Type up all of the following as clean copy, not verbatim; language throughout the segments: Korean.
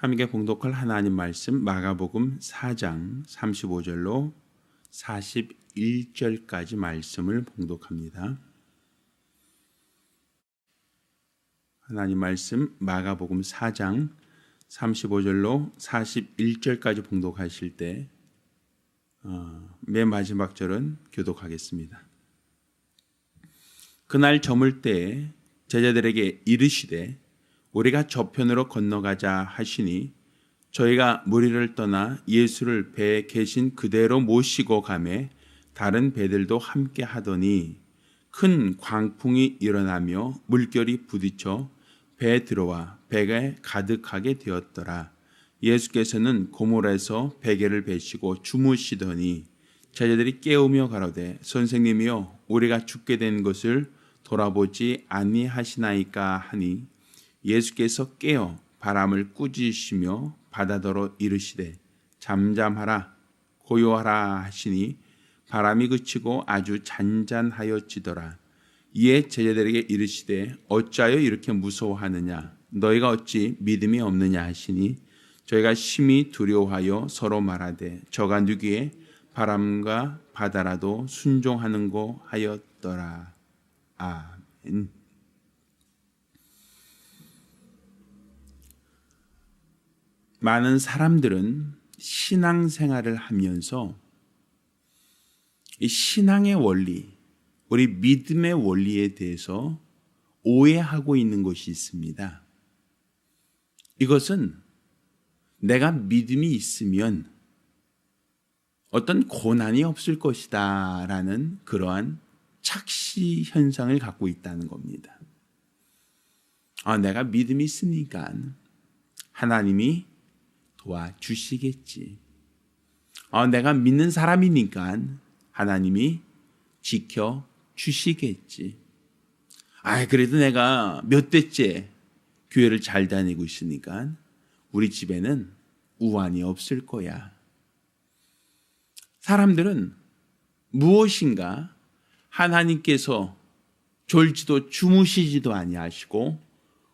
함께 봉독할 하나님 말씀 마가복음 4장 35절로 41절까지 말씀을 봉독합니다. 하나님 말씀 마가복음 4장 35절로 41절까지 봉독하실 때 맨 마지막 절은 교독하겠습니다. 그날 저물 때에 제자들에게 이르시되 우리가 저편으로 건너가자 하시니 저희가 무리를 떠나 예수를 배에 계신 그대로 모시고 가매 다른 배들도 함께 하더니 큰 광풍이 일어나며 물결이 부딪혀 배에 들어와 배가 가득하게 되었더라. 예수께서는 고물에서 베개를 베시고 주무시더니 제자들이 깨우며 가로되 선생님이여 우리가 죽게 된 것을 돌아보지 아니하시나이까 하니 예수께서 깨어 바람을 꾸짖으시며 바다더러 이르시되 잠잠하라 고요하라 하시니 바람이 그치고 아주 잔잔하여지더라. 이에 제자들에게 이르시되 어찌하여 이렇게 무서워하느냐 너희가 어찌 믿음이 없느냐 하시니 저희가 심히 두려워하여 서로 말하되 저가 누구의 바람과 바다라도 순종하는고 하였더라. 아멘. 많은 사람들은 신앙생활을 하면서 이 신앙의 원리, 우리 믿음의 원리에 대해서 오해하고 있는 것이 있습니다. 이것은 내가 믿음이 있으면 어떤 고난이 없을 것이다 라는 그러한 착시 현상을 갖고 있다는 겁니다. 내가 믿음이 있으니까 하나님이 도와주시겠지. 내가 믿는 사람이니까 하나님이 지켜주시겠지. 그래도 내가 몇 대째 교회를 잘 다니고 있으니까 우리 집에는 우환이 없을 거야. 사람들은 무엇인가 하나님께서 졸지도 주무시지도 아니하시고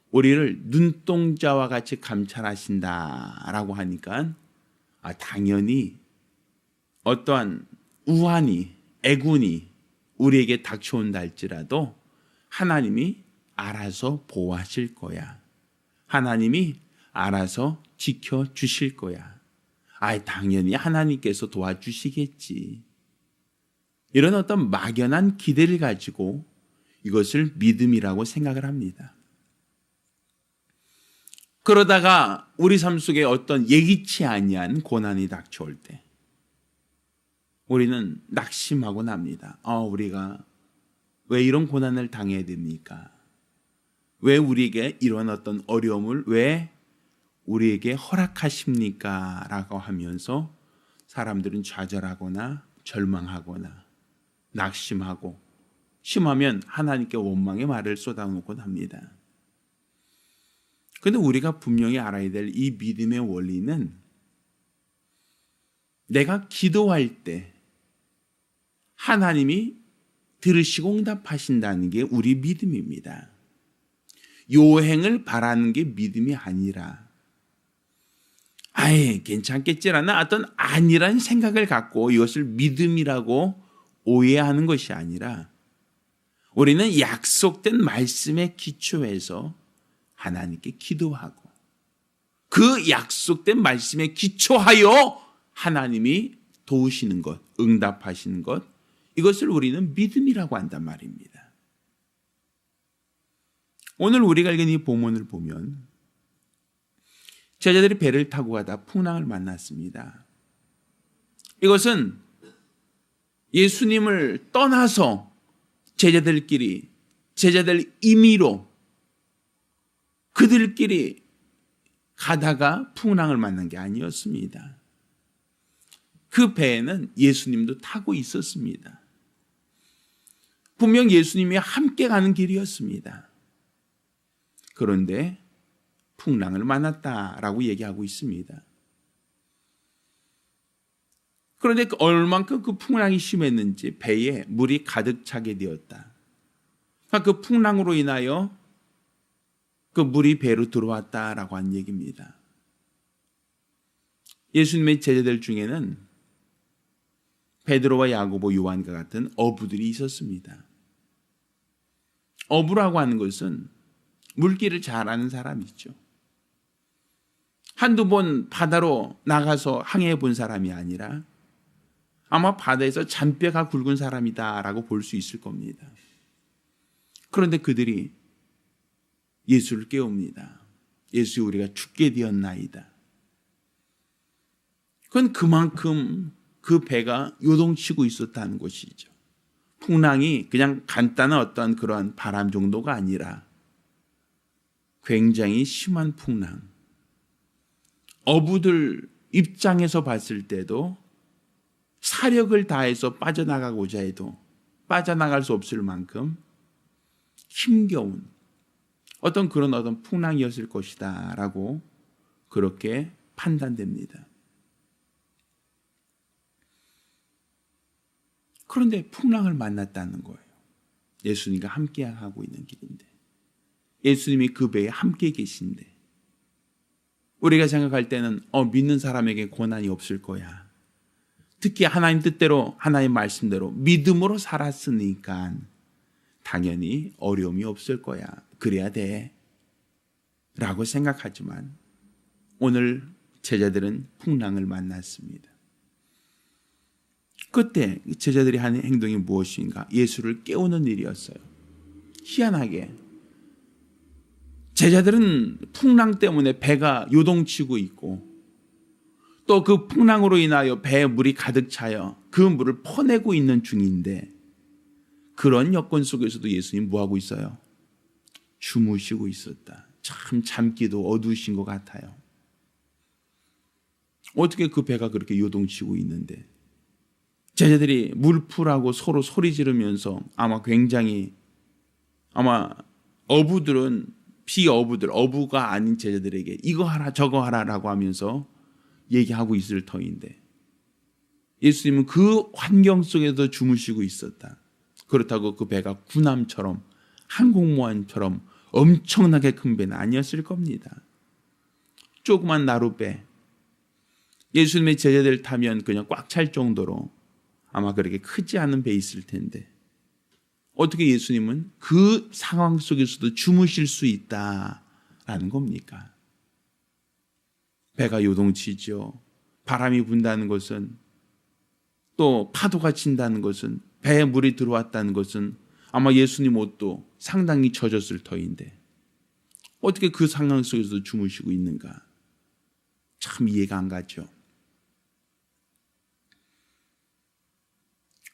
우리를 눈동자와 같이 감찰하신다라고 하니까 당연히 어떠한 우환이 애군이 우리에게 닥쳐온다 할지라도 하나님이 알아서 보호하실 거야. 하나님이 알아서 지켜주실 거야. 당연히 하나님께서 도와주시겠지. 이런 어떤 막연한 기대를 가지고 이것을 믿음이라고 생각을 합니다. 그러다가 우리 삶 속에 어떤 예기치 아니한 고난이 닥쳐올 때 우리는 낙심하고 납니다. 우리가 왜 이런 고난을 당해야 됩니까? 왜 우리에게 이런 어떤 어려움을 왜 우리에게 허락하십니까? 라고 하면서 사람들은 좌절하거나 절망하거나 낙심하고 심하면 하나님께 원망의 말을 쏟아놓곤 합니다. 그런데 우리가 분명히 알아야 될 이 믿음의 원리는 내가 기도할 때 하나님이 들으시고 응답하신다는 게 우리 믿음입니다. 요행을 바라는 게 믿음이 아니라 괜찮겠지라는 어떤 아니란 생각을 갖고 이것을 믿음이라고 오해하는 것이 아니라 우리는 약속된 말씀에 기초해서 하나님께 기도하고 그 약속된 말씀에 기초하여 하나님이 도우시는 것, 응답하시는 것, 이것을 우리는 믿음이라고 한단 말입니다. 오늘 우리가 읽은 이 본문을 보면 제자들이 배를 타고 가다 풍랑을 만났습니다. 이것은 예수님을 떠나서 제자들 임의로 그들끼리 가다가 풍랑을 만난 게 아니었습니다. 그 배에는 예수님도 타고 있었습니다. 분명 예수님이 함께 가는 길이었습니다. 그런데 풍랑을 만났다라고 얘기하고 있습니다. 그런데 얼만큼 그 풍랑이 심했는지 배에 물이 가득 차게 되었다. 그 풍랑으로 인하여 그 물이 배로 들어왔다라고 한 얘기입니다. 예수님의 제자들 중에는 베드로와 야고보, 요한과 같은 어부들이 있었습니다. 어부라고 하는 것은 물길을 잘 아는 사람이죠. 한두 번 바다로 나가서 항해해 본 사람이 아니라 아마 바다에서 잔뼈가 굵은 사람이다라고 볼 수 있을 겁니다. 그런데 그들이 예수를 깨웁니다. 예수, 우리가 죽게 되었나이다. 그건 그만큼 그 배가 요동치고 있었다는 것이죠. 풍랑이 그냥 간단한 어떤 그러한 바람 정도가 아니라 굉장히 심한 풍랑. 어부들 입장에서 봤을 때도 사력을 다해서 빠져나가고자 해도 빠져나갈 수 없을 만큼 힘겨운 어떤 그런 어떤 풍랑이었을 것이다 라고 그렇게 판단됩니다. 그런데 풍랑을 만났다는 거예요. 예수님과 함께 하고 있는 길인데, 예수님이 그 배에 함께 계신데, 우리가 생각할 때는 믿는 사람에게 고난이 없을 거야. 특히 하나님 뜻대로, 하나님 말씀대로 믿음으로 살았으니까 당연히 어려움이 없을 거야. 그래야 돼. 라고 생각하지만 오늘 제자들은 풍랑을 만났습니다. 그때 제자들이 하는 행동이 무엇인가? 예수를 깨우는 일이었어요. 희한하게 제자들은 풍랑 때문에 배가 요동치고 있고 또 그 풍랑으로 인하여 배에 물이 가득 차여 그 물을 퍼내고 있는 중인데, 그런 여건 속에서도 예수님 뭐하고 있어요? 주무시고 있었다. 참 잠기도 어두우신 것 같아요. 어떻게 그 배가 그렇게 요동치고 있는데 제자들이 물풀하고 서로 소리 지르면서 아마 어부들은 비어부들, 어부가 아닌 제자들에게 이거 하라 저거 하라라고 하면서 얘기하고 있을 터인데 예수님은 그 환경 속에서 주무시고 있었다. 그렇다고 그 배가 군함처럼 항공모함처럼 엄청나게 큰 배는 아니었을 겁니다. 조그만 나룻배, 예수님의 제자들 타면 그냥 꽉 찰 정도로 아마 그렇게 크지 않은 배 있을 텐데 어떻게 예수님은 그 상황 속에서도 주무실 수 있다라는 겁니까? 배가 요동치죠. 바람이 분다는 것은, 또 파도가 친다는 것은, 배에 물이 들어왔다는 것은 아마 예수님 옷도 상당히 젖었을 터인데 어떻게 그 상황 속에서도 주무시고 있는가? 참 이해가 안 가죠.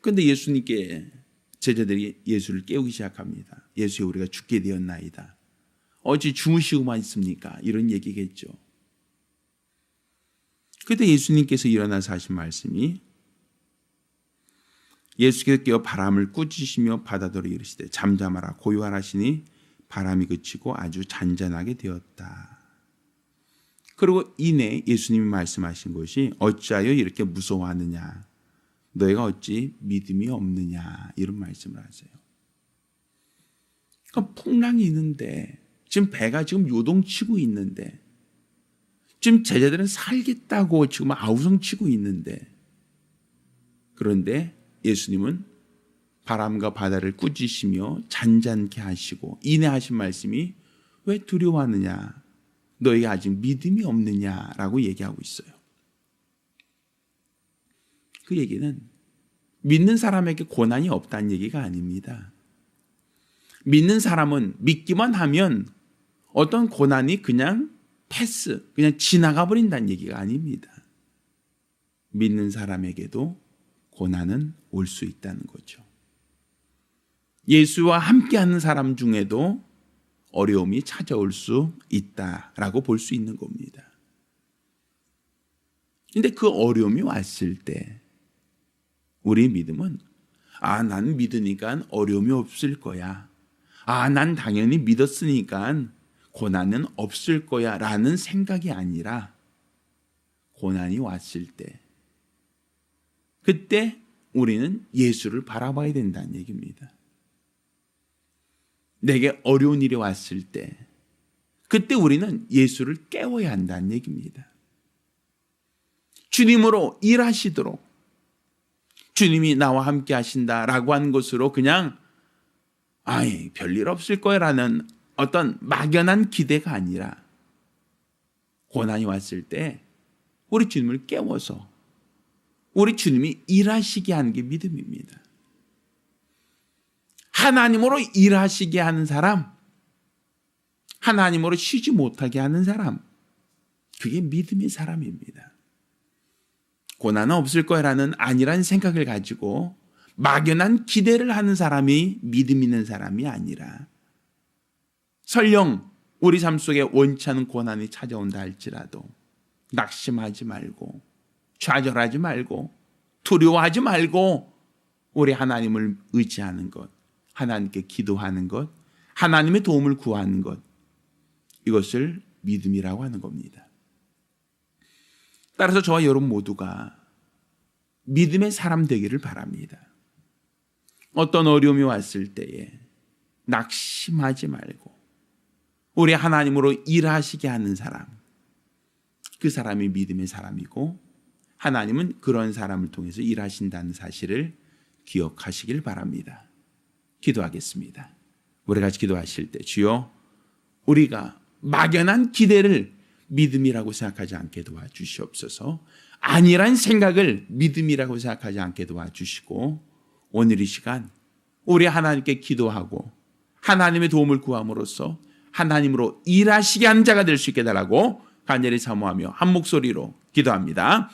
그런데 예수님께 제자들이 예수를 깨우기 시작합니다. 예수여, 우리가 죽게 되었나이다. 어찌 주무시고만 있습니까? 이런 얘기겠죠. 그때 예수님께서 일어나서 하신 말씀이, 예수께서 깨어 바람을 꾸짖으시며 바다더러 이르시되 잠잠하라 고요하라 하시니 바람이 그치고 아주 잔잔하게 되었다. 그리고 이내 예수님이 말씀하신 것이 어찌하여 이렇게 무서워하느냐, 너희가 어찌 믿음이 없느냐, 이런 말씀을 하세요. 그러니까 풍랑이 있는데, 지금 배가 지금 요동치고 있는데, 지금 제자들은 살겠다고 지금 아우성치고 있는데, 그런데 예수님은 바람과 바다를 꾸짖으시며 잔잔케 하시고 인내하신 말씀이 왜 두려워하느냐, 너희가 아직 믿음이 없느냐라고 얘기하고 있어요. 그 얘기는 믿는 사람에게 고난이 없다는 얘기가 아닙니다. 믿는 사람은 믿기만 하면 어떤 고난이 그냥 그냥 지나가 버린다는 얘기가 아닙니다. 믿는 사람에게도 고난은 올 수 있다는 거죠. 예수와 함께하는 사람 중에도 어려움이 찾아올 수 있다라고 볼 수 있는 겁니다. 그런데 그 어려움이 왔을 때 우리 믿음은 난 믿으니까 어려움이 없을 거야. 난 당연히 믿었으니까 고난은 없을 거야 라는 생각이 아니라, 고난이 왔을 때 그때 우리는 예수를 바라봐야 된다는 얘기입니다. 내게 어려운 일이 왔을 때 때, 그때 우리는 예수를 깨워야 한다는 얘기입니다. 주님으로 일하시도록 주님이 나와 함께 하신다라고 한 것으로 그냥 별일 없을 거라는 어떤 막연한 기대가 아니라 고난이 왔을 때 우리 주님을 깨워서 우리 주님이 일하시게 하는 게 믿음입니다. 하나님으로 일하시게 하는 사람, 하나님으로 쉬지 못하게 하는 사람, 그게 믿음의 사람입니다. 고난은 없을 거라는 아니란 생각을 가지고 막연한 기대를 하는 사람이 믿음 있는 사람이 아니라 설령 우리 삶 속에 원치 않은 고난이 찾아온다 할지라도 낙심하지 말고 좌절하지 말고 두려워하지 말고 우리 하나님을 의지하는 것, 하나님께 기도하는 것, 하나님의 도움을 구하는 것, 이것을 믿음이라고 하는 겁니다. 따라서 저와 여러분 모두가 믿음의 사람 되기를 바랍니다. 어떤 어려움이 왔을 때에 낙심하지 말고 우리 하나님으로 일하시게 하는 사람, 그 사람이 믿음의 사람이고 하나님은 그런 사람을 통해서 일하신다는 사실을 기억하시길 바랍니다. 기도하겠습니다. 우리 같이 기도하실 때 주여, 우리가 막연한 기대를 믿음이라고 생각하지 않게 도와주시옵소서. 아니란 생각을 믿음이라고 생각하지 않게 도와주시고 오늘 이 시간 우리 하나님께 기도하고 하나님의 도움을 구함으로써 하나님으로 일하시게 하는 자가 될 수 있게 달라고 간절히 사모하며 한 목소리로 기도합니다.